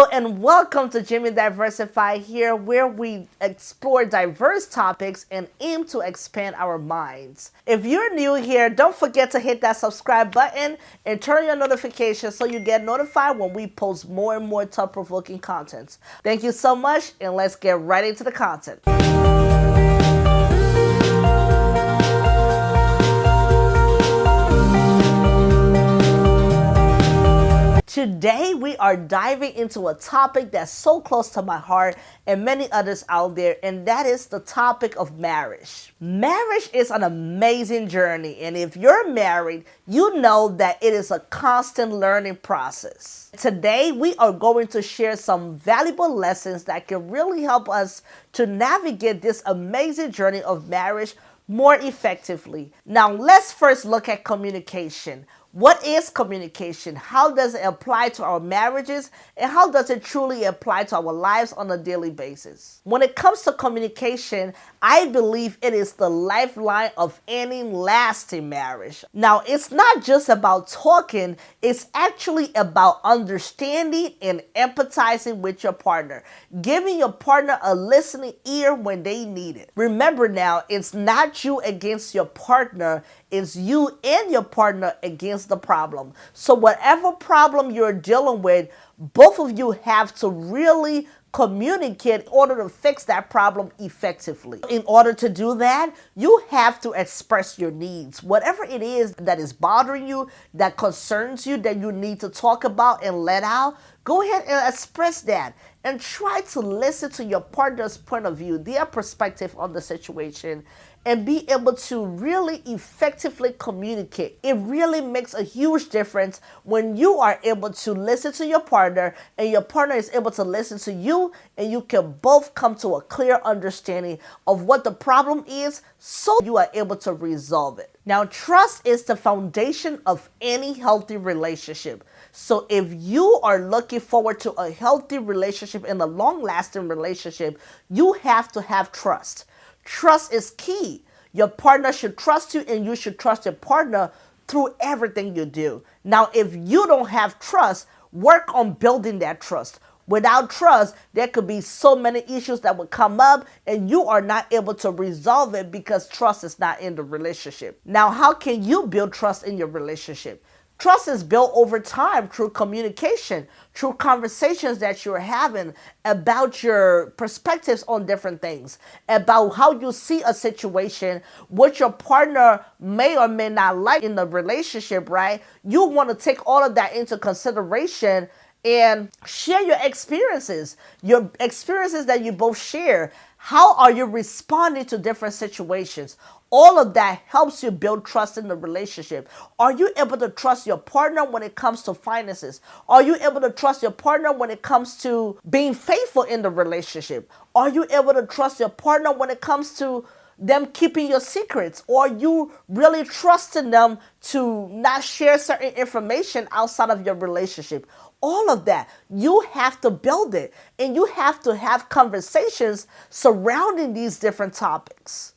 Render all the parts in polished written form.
Hello and welcome to Jimmy Diversify here, where we explore diverse topics and aim to expand our minds. If you're new here, don't forget to hit that subscribe button and turn your notifications so you get notified when we post more and more thought-provoking content. Thank you so much, and let's get right into the content. Today, we are diving into a topic that's so close to my heart and many others out there, and that is the topic of marriage. Marriage is an amazing journey, and if you're married, you know that it is a constant learning process. Today, we are going to share some valuable lessons that can really help us to navigate this amazing journey of marriage more effectively. Now, let's first look at communication. What is communication? How does it apply to our marriages? And how does it truly apply to our lives on a daily basis? When it comes to communication, I believe it is the lifeline of any lasting marriage. Now, it's not just about talking, it's actually about understanding and empathizing with your partner, giving your partner a listening ear when they need it. Remember now, it's not you against your partner, it's you and your partner against the problem. So whatever problem you're dealing with, both of you have to really communicate in order to fix that problem effectively. In order to do that, you have to express your needs. Whatever it is that is bothering you, that concerns you, that you need to talk about and let out, go ahead and express that. And try to listen to your partner's point of view, their perspective on the situation, and be able to really effectively communicate. It really makes a huge difference when you are able to listen to your partner and your partner is able to listen to you, and you can both come to a clear understanding of what the problem is so you are able to resolve it. Now, trust is the foundation of any healthy relationship. So if you are looking forward to a healthy relationship and a long-lasting relationship, you have to have trust. Trust is key. Your partner should trust you, and you should trust your partner through everything you do. Now, if you don't have trust, work on building that trust. Without trust, there could be so many issues that would come up, and you are not able to resolve it because trust is not in the relationship. Now, how can you build trust in your relationship? Trust is built over time through communication, through conversations that you're having about your perspectives on different things, about how you see a situation, what your partner may or may not like in the relationship, right? You want to take all of that into consideration and share your experiences that you both share. How are you responding to different situations? All of that helps you build trust in the relationship. Are you able to trust your partner when it comes to finances? Are you able to trust your partner when it comes to being faithful in the relationship? Are you able to trust your partner when it comes to them keeping your secrets? Or are you really trusting them to not share certain information outside of your relationship? All of that, you have to build it, and you have to have conversations surrounding these different topics.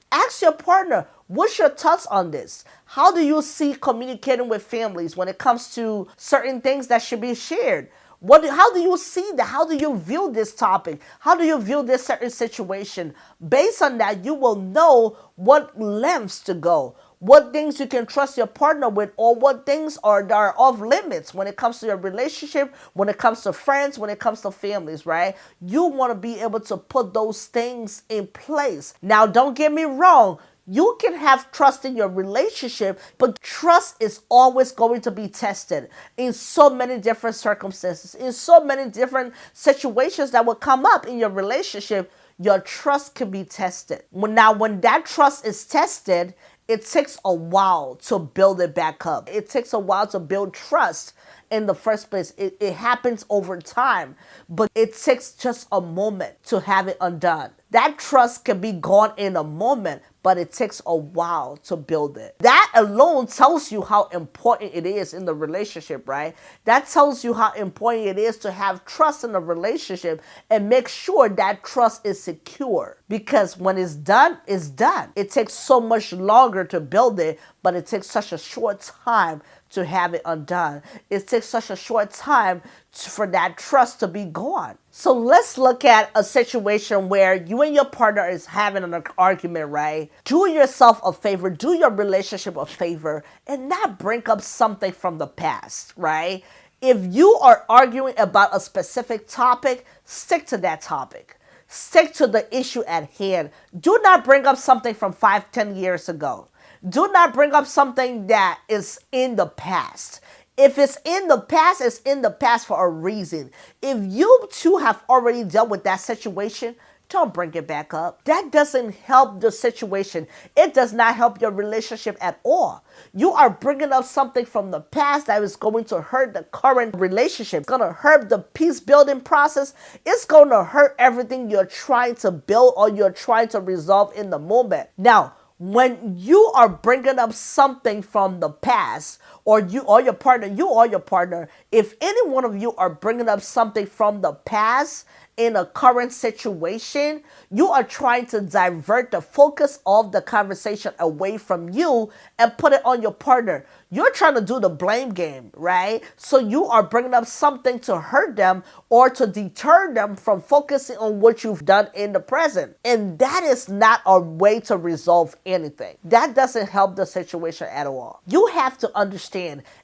Ask your partner, what's your thoughts on this? How do you see communicating with families when it comes to certain things that should be shared? How do you see that? How do you view this topic? How do you view this certain situation? Based on that, you will know what lengths to go, what things you can trust your partner with, or what things are off limits when it comes to your relationship, when it comes to friends, when it comes to families, right? You want to be able to put those things in place. Now, don't get me wrong. You can have trust in your relationship, but trust is always going to be tested in so many different circumstances, in so many different situations that will come up in your relationship. Your trust can be tested. When that trust is tested, it takes a while to build it back up. It takes a while to build trust in the first place. It happens over time, but it takes just a moment to have it undone. That trust can be gone in a moment, but it takes a while to build it. That alone tells you how important it is in the relationship, right? That tells you how important it is to have trust in the relationship and make sure that trust is secure. Because when it's done, it's done. It takes so much longer to build it, but it takes such a short time to have it undone. It takes such a short time for that trust to be gone. So let's look at a situation where you and your partner is having an argument, right? Do yourself a favor, do your relationship a favor, and not bring up something from the past, right? If you are arguing about a specific topic, stick to that topic. Stick to the issue at hand. Do not bring up something from 5, 10 years ago. Do not bring up something that is in the past. If it's in the past, it's in the past for a reason. If you two have already dealt with that situation, don't bring it back up. That doesn't help the situation. It does not help your relationship at all. You are bringing up something from the past that is going to hurt the current relationship. It's going to hurt the peace building process. It's going to hurt everything you're trying to build or you're trying to resolve in the moment. Now, when you are bringing up something from the past, or you or your partner, if any one of you are bringing up something from the past in a current situation, you are trying to divert the focus of the conversation away from you and put it on your partner. You're trying to do the blame game, right? So you are bringing up something to hurt them or to deter them from focusing on what you've done in the present. And that is not a way to resolve anything. That doesn't help the situation at all. You have to understand,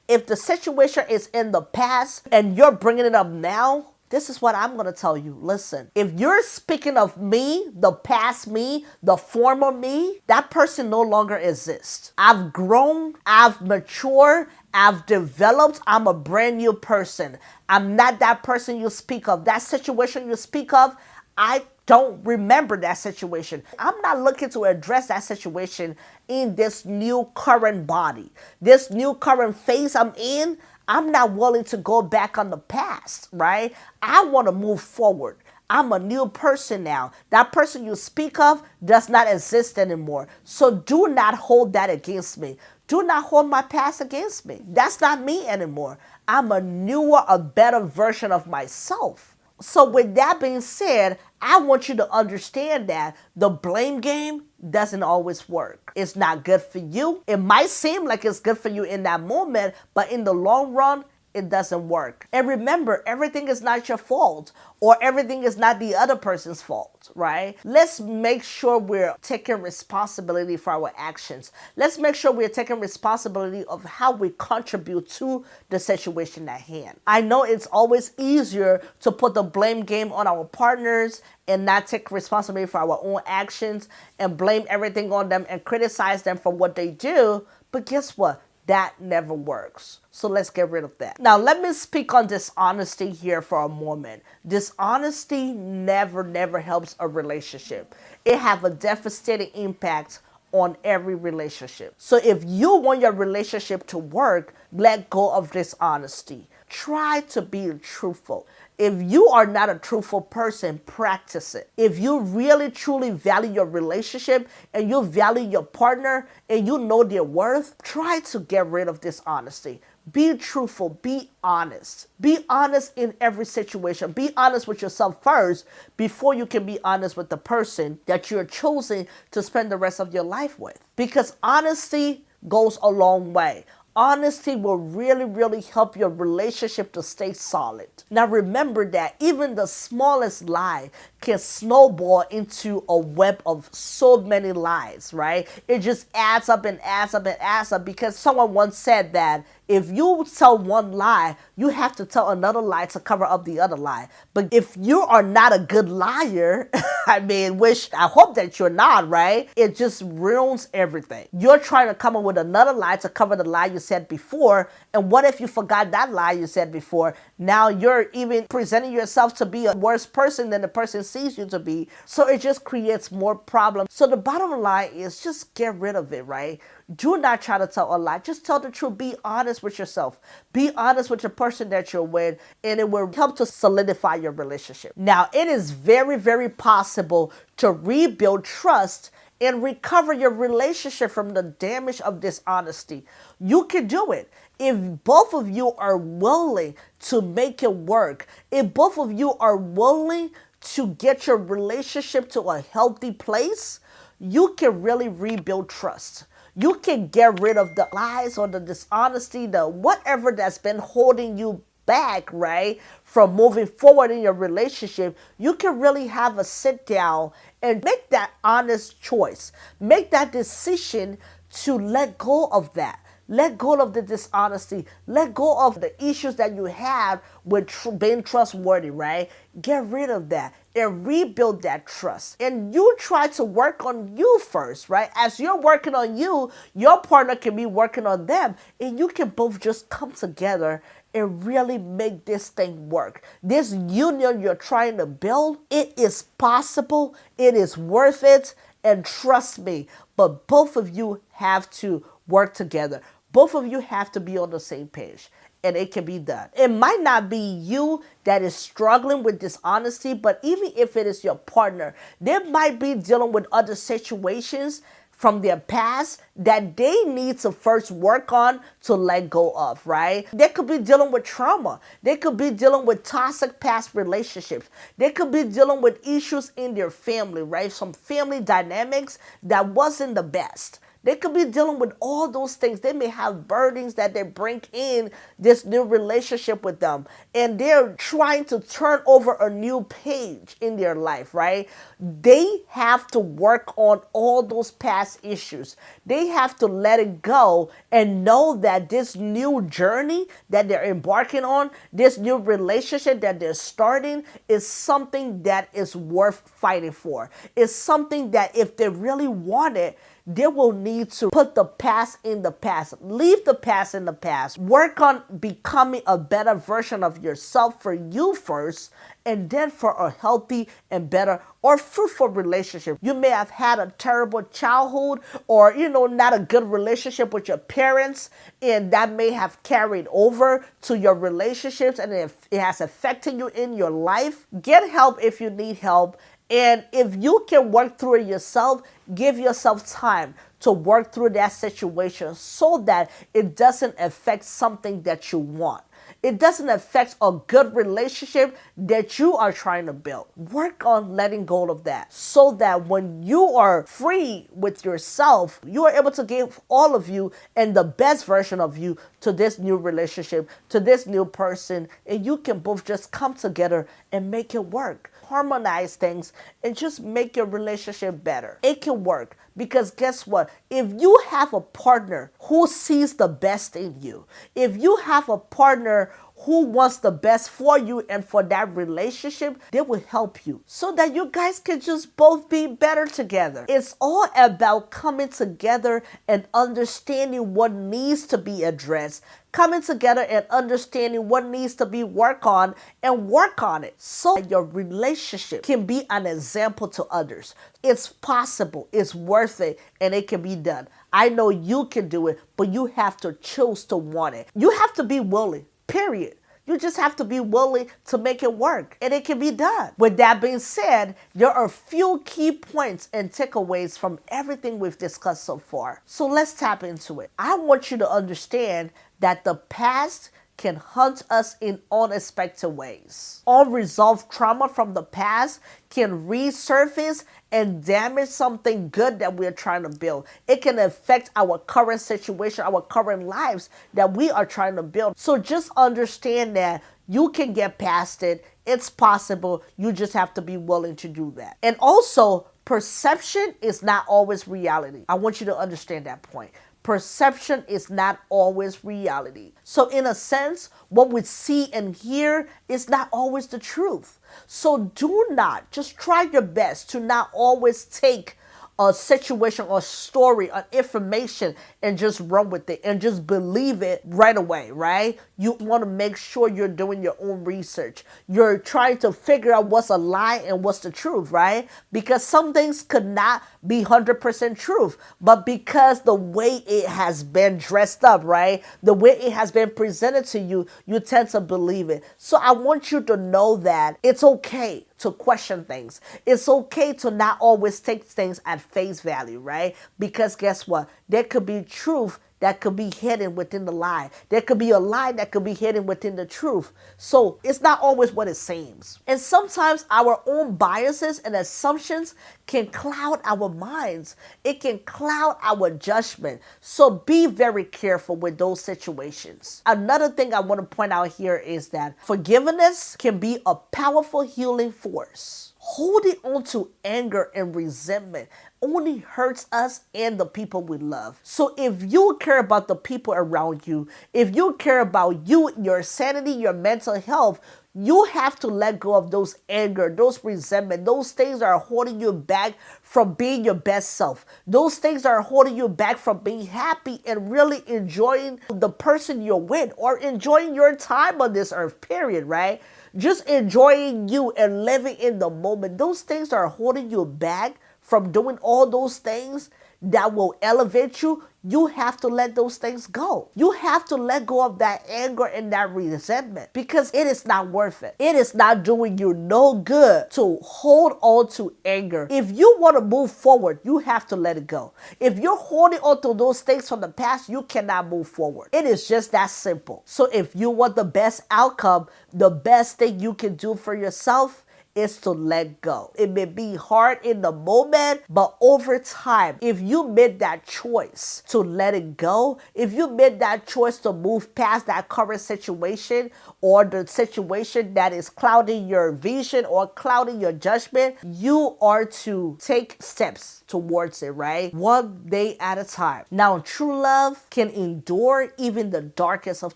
if the situation is in the past and you're bringing it up now, this is what I'm going to tell you. Listen, if you're speaking of me, the past me, the former me, that person no longer exists. I've grown, I've matured, I've developed, I'm a brand new person. I'm not that person you speak of. That situation you speak of, I don't remember that situation. I'm not looking to address that situation in this new current body. This new current phase I'm in, I'm not willing to go back on the past, right? I want to move forward. I'm a new person now. That person you speak of does not exist anymore. So do not hold that against me. Do not hold my past against me. That's not me anymore. I'm a newer, a better version of myself. So with that being said, I want you to understand that the blame game doesn't always work. It's not good for you. It might seem like it's good for you in that moment, but in the long run, it doesn't work. And remember, everything is not your fault, or everything is not the other person's fault, right? Let's make sure we're taking responsibility for our actions. Let's make sure we're taking responsibility of how we contribute to the situation at hand. I know it's always easier to put the blame game on our partners and not take responsibility for our own actions and blame everything on them and criticize them for what they do. But guess what? That never works. So let's get rid of that. Now, let me speak on dishonesty here for a moment. Dishonesty never helps a relationship. It has a devastating impact on every relationship. So if you want your relationship to work, let go of dishonesty. Try to be truthful. If you are not a truthful person, practice it. If you really truly value your relationship and you value your partner and you know their worth, try to get rid of dishonesty. Be truthful. Be honest. Be honest in every situation. Be honest with yourself first before you can be honest with the person that you're choosing to spend the rest of your life with. Because honesty goes a long way. Honesty will really help your relationship to stay solid. Now remember that even the smallest lie can snowball into a web of so many lies, right? It just adds up and adds up and adds up, because someone once said that if you tell one lie, you have to tell another lie to cover up the other lie. But if you are not a good liar, I hope that you're not, right? It just ruins everything. You're trying to come up with another lie to cover the lie you said before. And what if you forgot that lie you said before? Now you're even presenting yourself to be a worse person than the person sees you to be. So it just creates more problems. So the bottom line is just get rid of it, right? Do not try to tell a lie. Just tell the truth. Be honest with yourself. Be honest with the person that you're with, and it will help to solidify your relationship. Now, it is very possible to rebuild trust and recover your relationship from the damage of dishonesty. You can do it if both of you are willing to make it work. If both of you are willing to get your relationship to a healthy place, you can really rebuild trust. You can get rid of the lies or the dishonesty, the whatever that's been holding you back, right, from moving forward in your relationship. You can really have a sit down and make that honest choice. Make that decision to let go of that. Let go of the dishonesty. Let go of the issues that you have with being trustworthy, right? Get rid of that and rebuild that trust. And you try to work on you first, right? As you're working on you, your partner can be working on them, and you can both just come together and really make this thing work. This union you're trying to build, it is possible, it is worth it, and trust me, but both of you have to work together. Both of you have to be on the same page, and it can be done. It might not be you that is struggling with dishonesty, but even if it is your partner, they might be dealing with other situations from their past that they need to first work on to let go of, right? They could be dealing with trauma. They could be dealing with toxic past relationships. They could be dealing with issues in their family, right? Some family dynamics that wasn't the best. They could be dealing with all those things. They may have burdens that they bring in this new relationship with them. And they're trying to turn over a new page in their life, right? They have to work on all those past issues. They have to let it go and know that this new journey that they're embarking on, this new relationship that they're starting, is something that is worth fighting for. It's something that if they really want it, they will need to put the past in the past. Leave the past in the past. Work on becoming a better version of yourself for you first, and then for a healthy and better or fruitful relationship. You may have had a terrible childhood, or not a good relationship with your parents, and that may have carried over to your relationships, and it has affected you in your life. Get help if you need help. And if you can work through it yourself, give yourself time to work through that situation so that it doesn't affect something that you want. It doesn't affect a good relationship that you are trying to build. Work on letting go of that so that when you are free with yourself, you are able to give all of you and the best version of you to this new relationship, to this new person, and you can both just come together and make it work. Harmonize things and just make your relationship better. It can work because guess what? If you have a partner who sees the best in you, if you have a partner who wants the best for you and for that relationship, they will help you so that you guys can just both be better together. It's all about coming together and understanding what needs to be addressed, coming together and understanding what needs to be worked on and work on it so that your relationship can be an example to others. It's possible, it's worth it, and it can be done. I know you can do it, but you have to choose to want it. You have to be willing. Period. You just have to be willing to make it work, and it can be done. With that being said, there are a few key points and takeaways from everything we've discussed so far. So let's tap into it. I want you to understand that the past can haunt us in unexpected ways. Unresolved trauma from the past can resurface and damage something good that we're trying to build. It can affect our current situation, our current lives that we are trying to build. So just understand that you can get past it. It's possible. You just have to be willing to do that. And also, perception is not always reality. I want you to understand that point. Perception is not always reality. So in a sense, what we see and hear is not always the truth. So do not, just try your best to not always take a situation or story or information and just run with it and just believe it right away, right? You want to make sure you're doing your own research. You're trying to figure out what's a lie and what's the truth, right? Because some things could not be 100% truth, but because the way it has been dressed up, right? The way it has been presented to you, you tend to believe it. So I want you to know that it's okay to question things. It's okay to not always take things at face value, right? Because guess what? There could be truth that could be hidden within the lie. There could be a lie that could be hidden within the truth. So it's not always what it seems. And sometimes our own biases and assumptions can cloud our minds. It can cloud our judgment. So be very careful with those situations. Another thing I want to point out here is that forgiveness can be a powerful healing force. Holding on to anger and resentment only hurts us and the people we love. So if you care about the people around you, if you care about you, your sanity, your mental health, you have to let go of those anger, those resentment, those things that are holding you back from being your best self. Those things that are holding you back from being happy and really enjoying the person you're with or enjoying your time on this earth, period, right? Just enjoying you and living in the moment. Those things that are holding you back from doing all those things that will elevate you, you have to let those things go. You have to let go of that anger and that resentment because it is not worth it. It is not doing you no good to hold on to anger. If you want to move forward, you have to let it go. If you're holding on to those things from the past, you cannot move forward. It is just that simple. So if you want the best outcome, the best thing you can do for yourself is to let go. It may be hard in the moment, but over time, if you made that choice to let it go, if you made that choice to move past that current situation or the situation that is clouding your vision or clouding your judgment, you are to take steps towards it, right? One day at a time. Now, true love can endure even the darkest of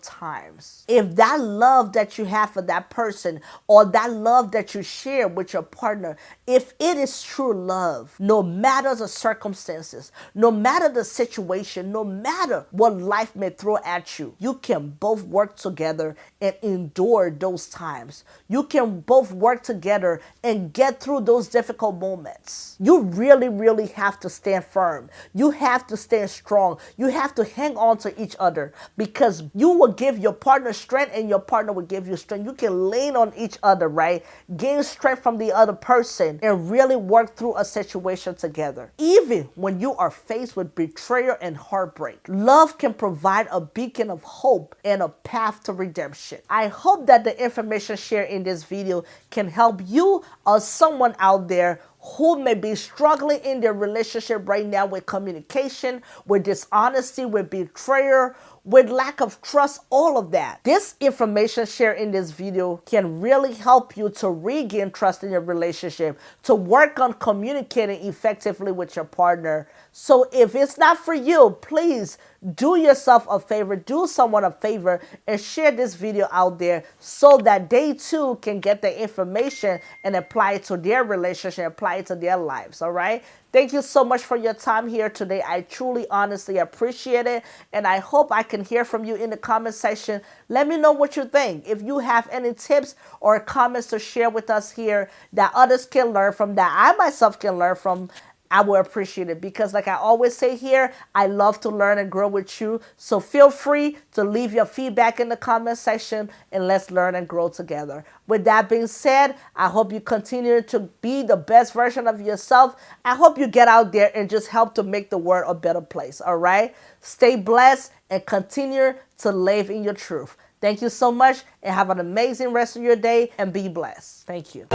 times. If that love that you have for that person or that love that you share with your partner, if it is true love, no matter the circumstances, no matter the situation, no matter what life may throw at you, you can both work together and endure those times. You can both work together and get through those difficult moments. You really, really have to stand firm. You have to stand strong. You have to hang on to each other because you will give your partner strength and your partner will give you strength. You can lean on each other, right? Gain strength from the other person and really work through a situation together. Even when you are faced with betrayal and heartbreak, love can provide a beacon of hope and a path to redemption. I hope that the information shared in this video can help you or someone out there who may be struggling in their relationship right now with communication, with dishonesty, with betrayal, with lack of trust, all of that. This information shared in this video can really help you to regain trust in your relationship, to work on communicating effectively with your partner. So if it's not for you, please do yourself a favor, do someone a favor, and share this video out there so that they too can get the information and apply it to their relationship, apply it to their lives, all right? Thank you so much for your time here today. I truly, honestly appreciate it. And I hope I can hear from you in the comment section. Let me know what you think. If you have any tips or comments to share with us here that others can learn from, that I myself can learn from, I will appreciate it because like I always say here, I love to learn and grow with you. So feel free to leave your feedback in the comment section and let's learn and grow together. With that being said, I hope you continue to be the best version of yourself. I hope you get out there and just help to make the world a better place, all right? Stay blessed and continue to live in your truth. Thank you so much and have an amazing rest of your day and be blessed. Thank you.